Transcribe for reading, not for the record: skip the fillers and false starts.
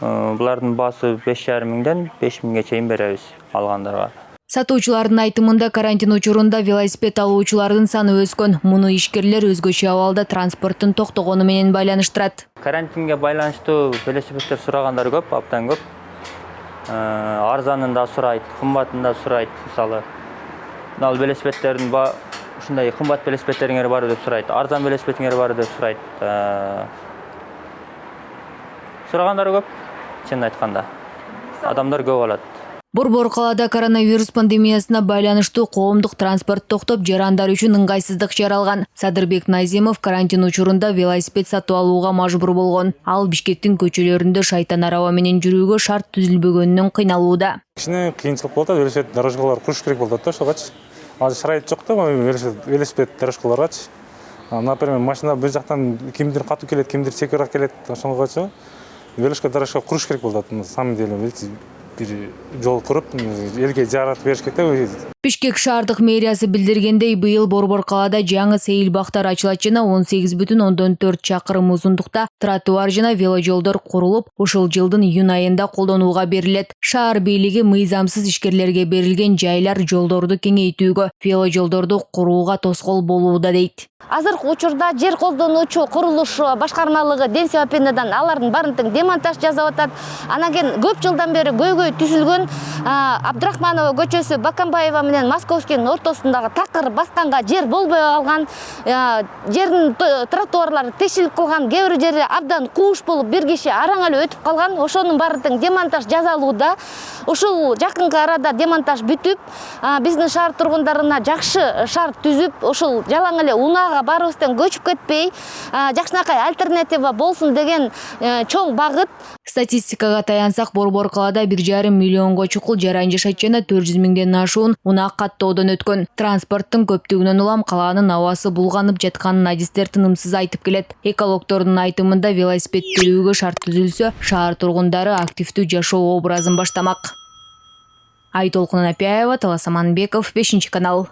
Булардын баасы 5,5 миңден 5 миңге чейин беребиз алгандарга. Сатуучулардын айтымында карантин учурунда велосипед алуучулардын саны өскөн. Муну ишкерлер өзгөчө абалда транспорттун токтогону менен байланыштырат. Карантинге байланыштуу велосипедтер сурагандар көп, абдан көп. Арзанын да сурайт, кымбатын да сурайт. Мисалы, ал велосипедтердин ушундай кымбат велосипедтериңер бар деп сурайт, арзан велосипедиңер бар деп сурайт. Сурагандар көп, чынын айтканда. Адамдар көп алат. Борбор калаада коронавирус пандемиясына байланыштуу коомдук транспорт токтоп, жарандар үчүн ыңгайсыздык жаралган. Садырбек Назимов карантин учурунда велосипед сатып алууга мажбур болгон. Ал Бишкектин көчөлөрүндө шайтан араба менен жүрүүгө шарт түзүлбөгөнүнөн кыйналууда. Кичине кыйынчылык болот, велосипед дорожкалар куруш керек болот да, ошогочу. Азыр шарайыт жок да, велосипед дорожкаларгачы. Например, машина бул жактан кимдир катуу келет, кимдир секирээк келет, ошонгочу велосипед дорожка куруш керек болот. На самом деле, бир жол куруп, элге жаратып бериш керек да. Бишкек шаардык мэриясы билдиргендей, быйыл Борбор калаада жаңы сейил бактар ачылат жана 18,4 чакырым узундукта тротуар жана веложолдор курулуп, ушул жылдын июнь айында колдонууга берилет. Шаар бийлиги мыйзамсыз ишкерлерге берилген жайлар жолдорду кеңейтүүгө, веложолдорду курууга тоскоол болууда дейт. Азыркы учурда жер колдонуучу курулуш башкармалыгы Ден Севапенеден алардын барын демонтаж жасап атат. Анан кийин көп жылдан бери көйгөй түзүлгөн Абдрахманова көчөсү, Бакамбаева менен Московскийдин ортосундагы такыр басканга жер болбой калган, жердин тротуарлары тешилип калган, кээ бир жери абдан кууш болуп, бир киши араң эле өтүп калган. Ошонун баарын демонтаж жасалууда. Ушул жакынкы арада демонтаж бүтүп, биздин шаар тургундарына жакшы шарт түзүп, ушул жалаң эле унаага барыбыздан көчүп кетпей, жакшынакай альтернатива болсун деген чоң багыт. Статистикага таянсак, Борбор калаада 1,5 миллионго чукул жаран жашайт жана 400 миңден ашуун унаа каттоодон өткөн. Транспорттун көптүгүнөн улам калаанын абасы булганып жатканын адистер тынымсыз айтып келет. Экологдордун айтымында велосипед жүрүүгө шарт түзүлсө, шаар тургундары активдүү жашоо образын баштамак. Айтолкун Апяева, Талас Аманбеков, 5 канал.